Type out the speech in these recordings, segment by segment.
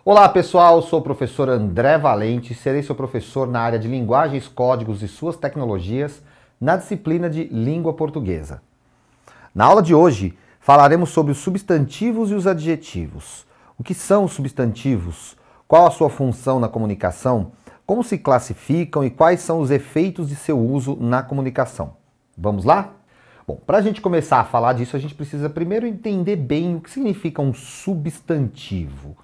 Olá pessoal, sou o professor André Valente, serei seu professor na área de linguagens, códigos e suas tecnologias na disciplina de língua portuguesa. Na aula de hoje falaremos sobre os substantivos e os adjetivos. O que são os substantivos? Qual a sua função na comunicação? Como se classificam e quais são os efeitos de seu uso na comunicação? Vamos lá? Bom, para a gente começar a falar disso, a gente precisa primeiro entender bem o que significa um substantivo.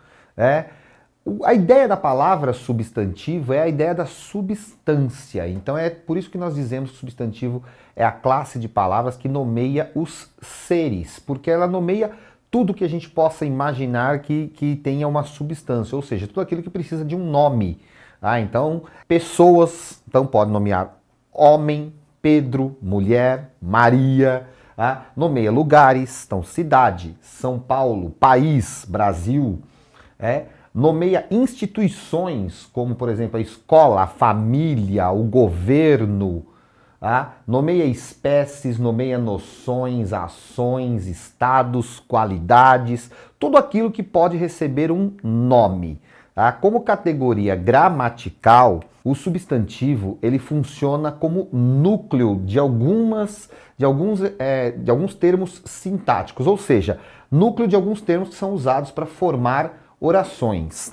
A ideia da palavra substantivo é a ideia da substância. Então é por isso que nós dizemos que o substantivo é a classe de palavras que nomeia os seres, porque ela nomeia tudo que a gente possa imaginar que tenha uma substância, ou seja, tudo aquilo que precisa de um nome. Então, pessoas, então pode nomear homem, Pedro, mulher, Maria, nomeia lugares, então cidade, São Paulo, país, Brasil, nomeia instituições, como por exemplo a escola, a família, o governo, nomeia espécies, nomeia noções, ações, estados, qualidades, tudo aquilo que pode receber um nome. Como categoria gramatical, o substantivo ele funciona como núcleo de alguns termos sintáticos, ou seja, núcleo de alguns termos que são usados para formar orações,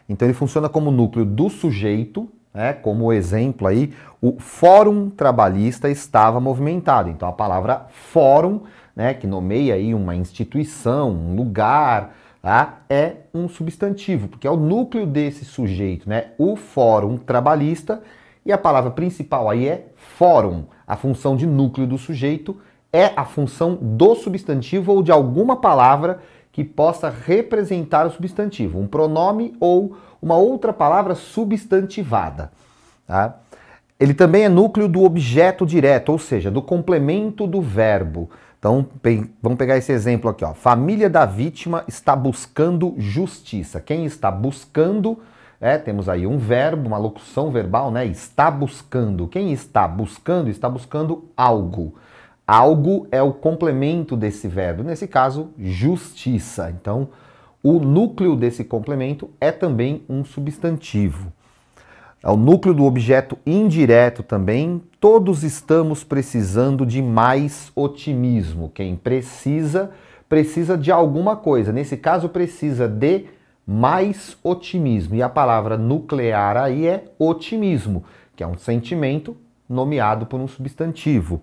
Então ele funciona como núcleo do sujeito, como exemplo aí, o Fórum Trabalhista estava movimentado. Então a palavra fórum, que nomeia aí uma instituição, um lugar, é um substantivo, porque é o núcleo desse sujeito, o Fórum Trabalhista, e a palavra principal aí é fórum. A função de núcleo do sujeito é a função do substantivo ou de alguma palavra que possa representar o substantivo, um pronome ou uma outra palavra substantivada. Ele também é núcleo do objeto direto, ou seja, do complemento do verbo. Então, vamos pegar esse exemplo aqui, ó. Família da vítima está buscando justiça. Quem está buscando, temos aí um verbo, uma locução verbal, está buscando. Quem está buscando algo. Algo é o complemento desse verbo, nesse caso, justiça. Então, o núcleo desse complemento é também um substantivo. É o núcleo do objeto indireto também. Todos estamos precisando de mais otimismo. Quem precisa de alguma coisa. Nesse caso, precisa de mais otimismo. E a palavra nuclear aí é otimismo, que é um sentimento nomeado por um substantivo.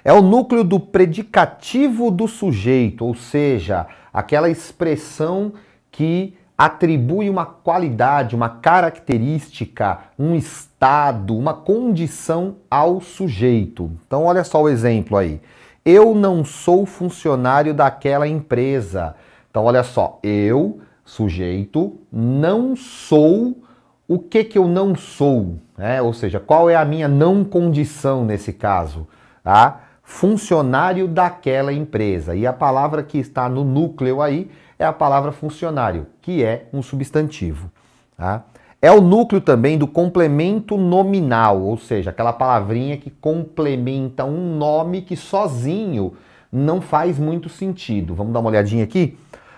É o núcleo do predicativo do sujeito, ou seja, aquela expressão que atribui uma qualidade, uma característica, um estado, uma condição ao sujeito. Então olha só o exemplo aí. Eu não sou funcionário daquela empresa. Então olha só, eu, sujeito, não sou. O que eu não sou? Ou seja, qual é a minha não condição nesse caso? Funcionário daquela empresa. E a palavra que está no núcleo aí é a palavra funcionário, que é um substantivo. É o núcleo também do complemento nominal, ou seja, aquela palavrinha que complementa um nome que sozinho não faz muito sentido. Vamos dar uma olhadinha aqui?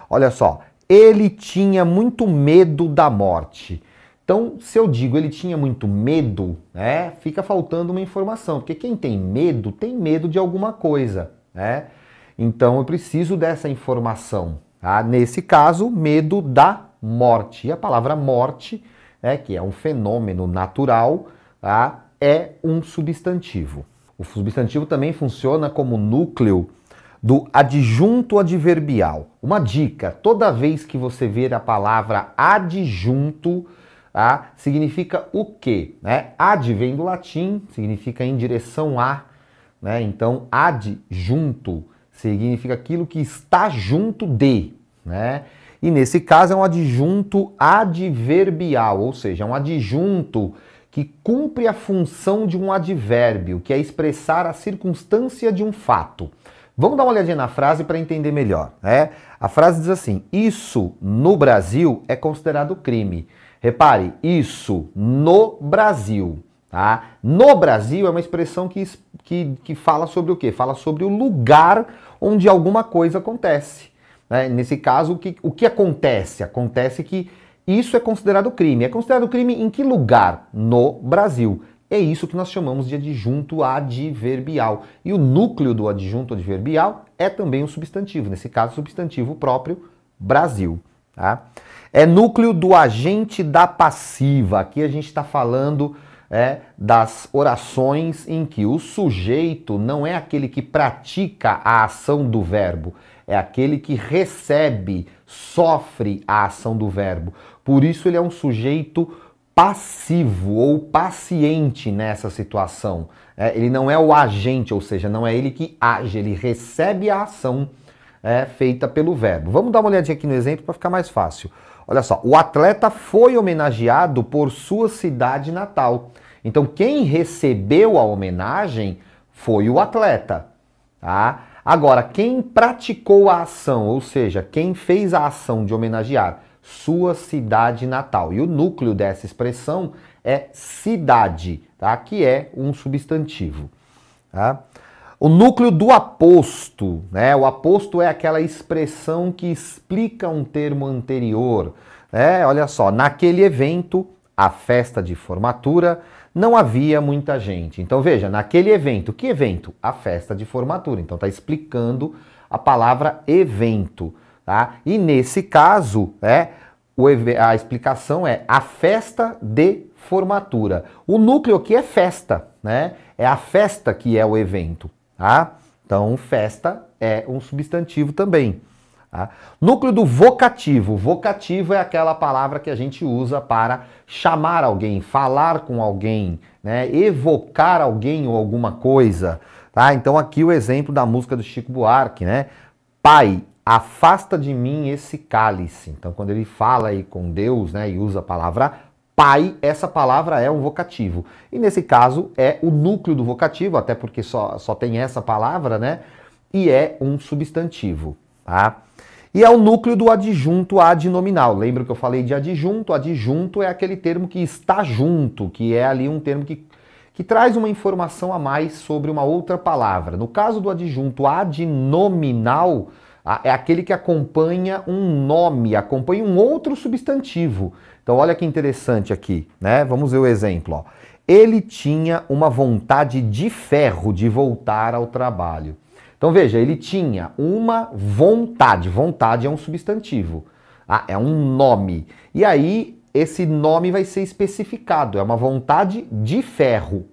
Olha só, ele tinha muito medo da morte. Então, se eu digo ele tinha muito medo, fica faltando uma informação, porque quem tem medo de alguma coisa, Então, eu preciso dessa informação. Nesse caso, medo da morte. E a palavra morte, que é um fenômeno natural, é um substantivo. O substantivo também funciona como núcleo do adjunto adverbial. Uma dica, toda vez que você ver a palavra adjunto, significa o quê? Ad vem do latim, significa em direção a, então adjunto significa aquilo que está junto de, E nesse caso é um adjunto adverbial, ou seja, é um adjunto que cumpre a função de um advérbio, que é expressar a circunstância de um fato. Vamos dar uma olhadinha na frase para entender melhor. A frase diz assim: isso no Brasil é considerado crime. Repare, isso no Brasil. No Brasil é uma expressão que fala sobre o quê? Fala sobre o lugar onde alguma coisa acontece. né? Nesse caso, o que acontece? Acontece que isso é considerado crime. É considerado crime em que lugar? No Brasil. É isso que nós chamamos de adjunto adverbial. E o núcleo do adjunto adverbial é também um substantivo, nesse caso, substantivo próprio Brasil. Tá? É núcleo do agente da passiva. Aqui a gente está falando das orações em que o sujeito não é aquele que pratica a ação do verbo, é aquele que recebe, sofre a ação do verbo. Por isso ele é um sujeito passivo ou paciente nessa situação. Ele não é o agente, ou seja, não é ele que age, ele recebe a ação feita pelo verbo. Vamos dar uma olhadinha aqui no exemplo para ficar mais fácil. Olha só, o atleta foi homenageado por sua cidade natal. Então quem recebeu a homenagem foi o atleta. Tá? Agora, quem praticou a ação, ou seja, quem fez a ação de homenagear, sua cidade natal. E o núcleo dessa expressão é cidade, tá? Que é um substantivo. Tá? O núcleo do aposto, né? O aposto é aquela expressão que explica um termo anterior. Olha só, naquele evento, a festa de formatura, não havia muita gente. Então veja, naquele evento, que evento? A festa de formatura. Então está explicando a palavra evento. Tá? E nesse caso, a explicação é a festa de formatura. O núcleo aqui é festa, né? É a festa que é o evento. Tá? Então, festa é um substantivo também. Tá? Núcleo do vocativo. Vocativo é aquela palavra que a gente usa para chamar alguém, falar com alguém, né? Evocar alguém ou alguma coisa. Tá? Então, aqui o exemplo da música do Chico Buarque, né? Pai, afasta de mim esse cálice. Então, quando ele fala aí com Deus, né, e usa a palavra pai, essa palavra é um vocativo. E nesse caso é o núcleo do vocativo, até porque só tem essa palavra, né? E é um substantivo, tá? E é o núcleo do adjunto adnominal. Lembra que eu falei de adjunto? Adjunto é aquele termo que está junto, que é ali um termo que traz uma informação a mais sobre uma outra palavra. No caso do adjunto adnominal, é aquele que acompanha um nome, acompanha um outro substantivo. Então olha que interessante aqui, né? Vamos ver o exemplo. Ó. Ele tinha uma vontade de ferro de voltar ao trabalho. Então veja, ele tinha uma vontade. Vontade é um substantivo, é um nome. E aí esse nome vai ser especificado, é uma vontade de ferro.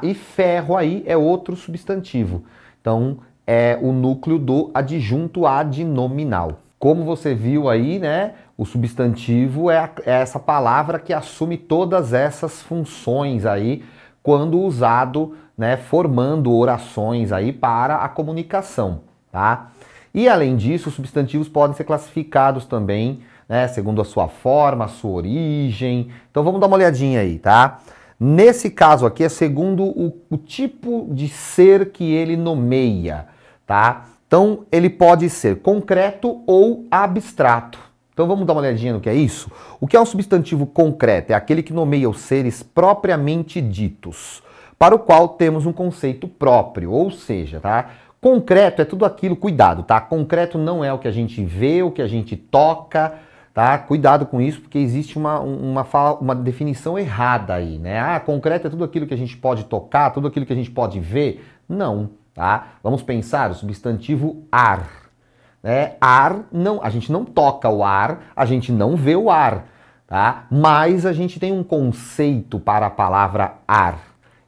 E ferro aí é outro substantivo. Então é o núcleo do adjunto adnominal. Como você viu aí, né, o substantivo é essa palavra que assume todas essas funções aí quando usado, né, formando orações aí para a comunicação, tá? E além disso, os substantivos podem ser classificados também, né, segundo a sua forma, a sua origem. Então vamos dar uma olhadinha aí, tá? Nesse caso aqui é segundo o tipo de ser que ele nomeia, tá? Então ele pode ser concreto ou abstrato. Então vamos dar uma olhadinha no que é isso? O que é um substantivo concreto? É aquele que nomeia os seres propriamente ditos, para o qual temos um conceito próprio, ou seja, tá? Concreto é tudo aquilo, cuidado, tá? Concreto não é o que a gente vê, o que a gente toca, tá? Cuidado com isso, porque existe uma definição errada aí, né? Concreto é tudo aquilo que a gente pode tocar, tudo aquilo que a gente pode ver. Não, tá? Vamos pensar o substantivo ar. Ar, não, a gente não toca o ar, a gente não vê o ar, tá? Mas a gente tem um conceito para a palavra ar.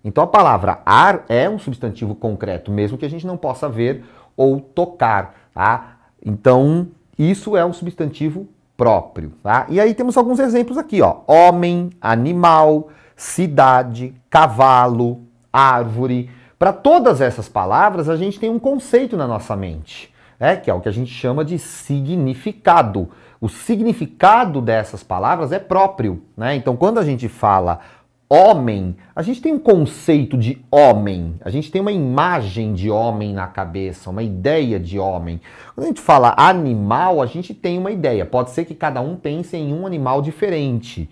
Então a palavra ar é um substantivo concreto, mesmo que a gente não possa ver ou tocar, tá? Então isso é um substantivo próprio, tá? E aí temos alguns exemplos aqui, ó. Homem, animal, cidade, cavalo, árvore. Para todas essas palavras a gente tem um conceito na nossa mente, que é o que a gente chama de significado. O significado dessas palavras é próprio, né? Então quando a gente fala homem, a gente tem um conceito de homem, a gente tem uma imagem de homem na cabeça, uma ideia de homem. Quando a gente fala animal, a gente tem uma ideia. Pode ser que cada um pense em um animal diferente,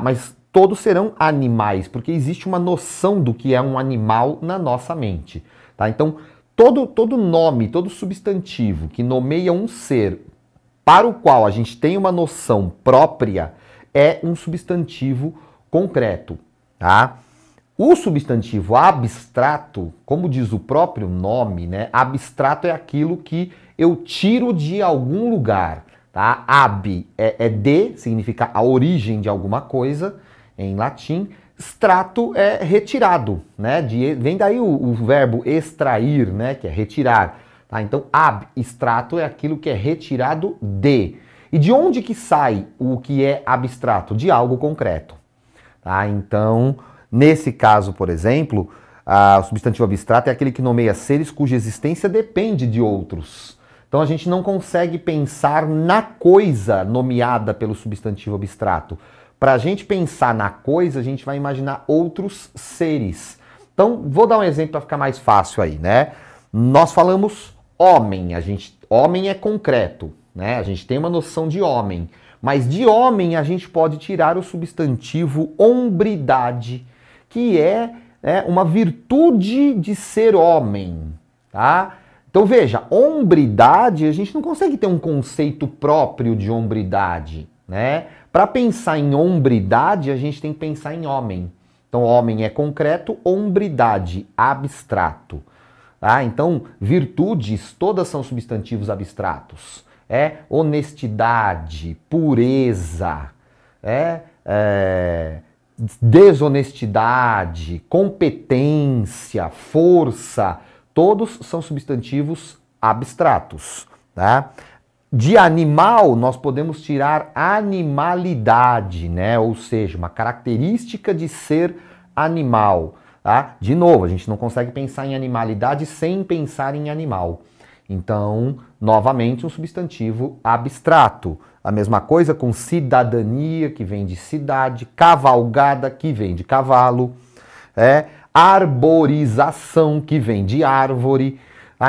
mas todos serão animais, porque existe uma noção do que é um animal na nossa mente. Tá? Então, todo nome, todo substantivo que nomeia um ser para o qual a gente tem uma noção própria é um substantivo concreto, tá? O substantivo abstrato, como diz o próprio nome, né? Abstrato é aquilo que eu tiro de algum lugar, tá? Ab é de, significa a origem de alguma coisa, em latim. Strato é retirado, né? Vem daí o verbo extrair, né? Que é retirar. Tá? Então, abstrato é aquilo que é retirado de. E de onde que sai o que é abstrato? De algo concreto. Tá? Então, nesse caso, por exemplo, o substantivo abstrato é aquele que nomeia seres cuja existência depende de outros. Então, a gente não consegue pensar na coisa nomeada pelo substantivo abstrato. Para a gente pensar na coisa, a gente vai imaginar outros seres. Então, vou dar um exemplo para ficar mais fácil aí, né? Nós falamos homem, homem é concreto, né? A gente tem uma noção de homem, mas de homem a gente pode tirar o substantivo hombridade, que é uma virtude de ser homem, tá? Então veja, hombridade, a gente não consegue ter um conceito próprio de hombridade, né? Para pensar em hombridade, a gente tem que pensar em homem. Então, homem é concreto, hombridade, abstrato. Tá? Então, virtudes, todas são substantivos abstratos. Honestidade, pureza, desonestidade, competência, força, todos são substantivos abstratos. Tá? De animal, nós podemos tirar animalidade, né? Ou seja, uma característica de ser animal. Tá? De novo, a gente não consegue pensar em animalidade sem pensar em animal. Então, novamente, um substantivo abstrato. A mesma coisa com cidadania, que vem de cidade, cavalgada, que vem de cavalo, arborização, que vem de árvore.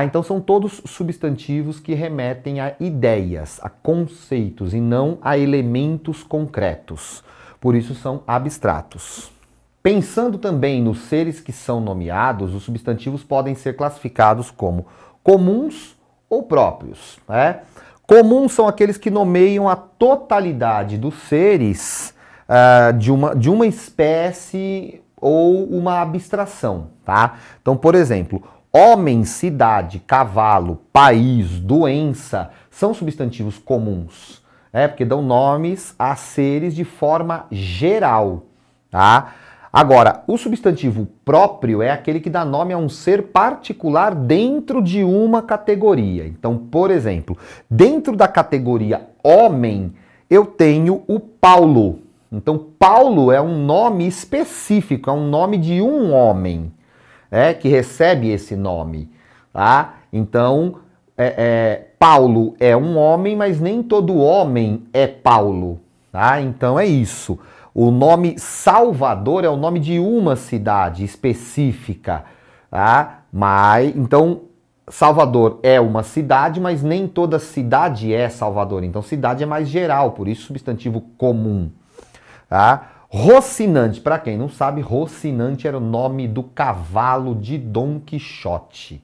Então são todos substantivos que remetem a ideias, a conceitos e não a elementos concretos. Por isso são abstratos. Pensando também nos seres que são nomeados, os substantivos podem ser classificados como comuns ou próprios. Comuns são aqueles que nomeiam a totalidade dos seres de uma espécie ou uma abstração. Tá? Então, por exemplo, homem, cidade, cavalo, país, doença, são substantivos comuns, porque dão nomes a seres de forma geral, tá? Agora, o substantivo próprio é aquele que dá nome a um ser particular dentro de uma categoria. Então, por exemplo, dentro da categoria homem, eu tenho o Paulo. Então, Paulo é um nome específico, é um nome de um homem. Que recebe esse nome, tá? Então, Paulo é um homem, mas nem todo homem é Paulo, tá? Então é isso. O nome Salvador é o nome de uma cidade específica, tá? Então, Salvador é uma cidade, mas nem toda cidade é Salvador. Então, cidade é mais geral, por isso substantivo comum, tá? Rocinante, para quem não sabe, Rocinante era o nome do cavalo de Dom Quixote.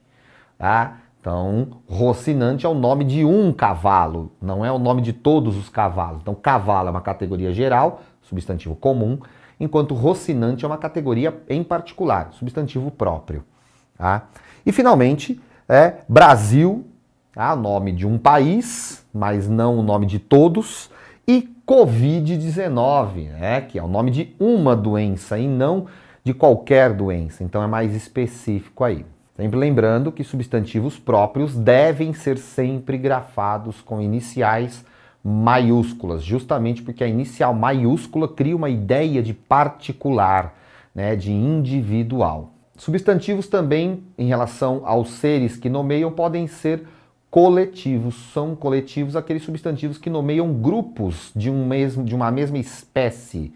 Tá? Então, Rocinante é o nome de um cavalo, não é o nome de todos os cavalos. Então, cavalo é uma categoria geral, substantivo comum, enquanto Rocinante é uma categoria em particular, substantivo próprio. Tá? E, finalmente, Brasil, o nome de um país, mas não o nome de todos, e Covid-19, que é o nome de uma doença e não de qualquer doença. Então é mais específico aí. Sempre lembrando que substantivos próprios devem ser sempre grafados com iniciais maiúsculas, justamente porque a inicial maiúscula cria uma ideia de particular, de individual. Substantivos também, em relação aos seres que nomeiam, podem ser coletivos. São coletivos aqueles substantivos que nomeiam grupos de uma mesma espécie.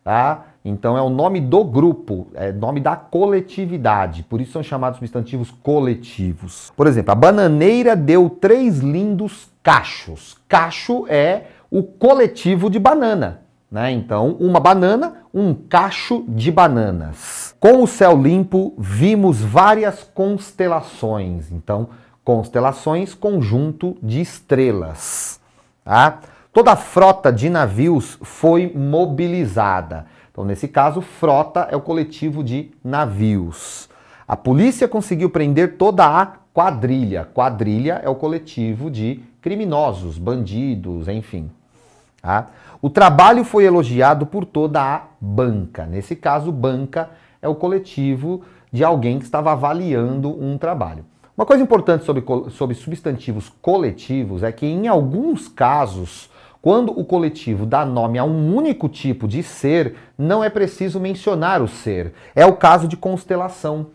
Tá? Então é o nome do grupo, é o nome da coletividade, por isso são chamados substantivos coletivos. Por exemplo, a bananeira deu 3 lindos cachos. Cacho é o coletivo de banana, né? Então, uma banana, um cacho de bananas. Com o céu limpo, vimos várias constelações. Então, constelações, conjunto de estrelas. Tá? Toda a frota de navios foi mobilizada. Então, nesse caso, frota é o coletivo de navios. A polícia conseguiu prender toda a quadrilha. Quadrilha é o coletivo de criminosos, bandidos, enfim. Tá? O trabalho foi elogiado por toda a banca. Nesse caso, banca é o coletivo de alguém que estava avaliando um trabalho. Uma coisa importante sobre substantivos coletivos é que, em alguns casos, quando o coletivo dá nome a um único tipo de ser, não é preciso mencionar o ser. É o caso de constelação.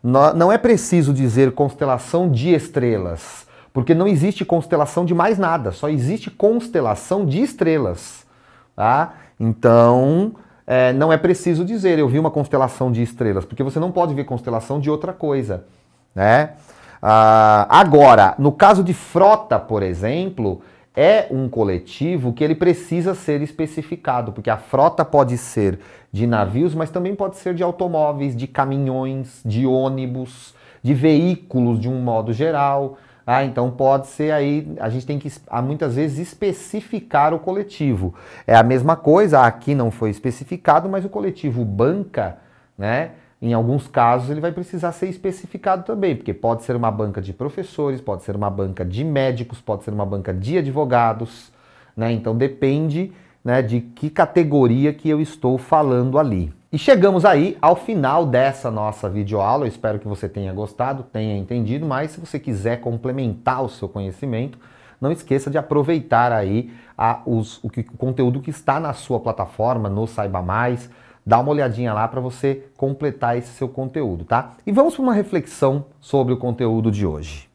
Não é preciso dizer constelação de estrelas, porque não existe constelação de mais nada, só existe constelação de estrelas. Tá? Então, não é preciso dizer eu vi uma constelação de estrelas, porque você não pode ver constelação de outra coisa. Né? Agora, no caso de frota, por exemplo, é um coletivo que ele precisa ser especificado, porque a frota pode ser de navios, mas também pode ser de automóveis, de caminhões, de ônibus, de veículos de um modo geral. Então pode ser aí, a gente tem que muitas vezes especificar o coletivo. É a mesma coisa, aqui não foi especificado, mas o coletivo banca, né? Em alguns casos ele vai precisar ser especificado também, porque pode ser uma banca de professores, pode ser uma banca de médicos, pode ser uma banca de advogados, né? Então depende, né, de que categoria que eu estou falando ali. E chegamos aí ao final dessa nossa videoaula. Eu espero que você tenha gostado, tenha entendido, mas se você quiser complementar o seu conhecimento, não esqueça de aproveitar aí o conteúdo que está na sua plataforma, no Saiba Mais. Dá uma olhadinha lá para você completar esse seu conteúdo, tá? E vamos para uma reflexão sobre o conteúdo de hoje.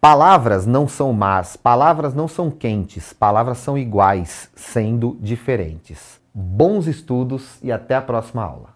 Palavras não são más, palavras não são quentes, palavras são iguais, sendo diferentes. Bons estudos e até a próxima aula.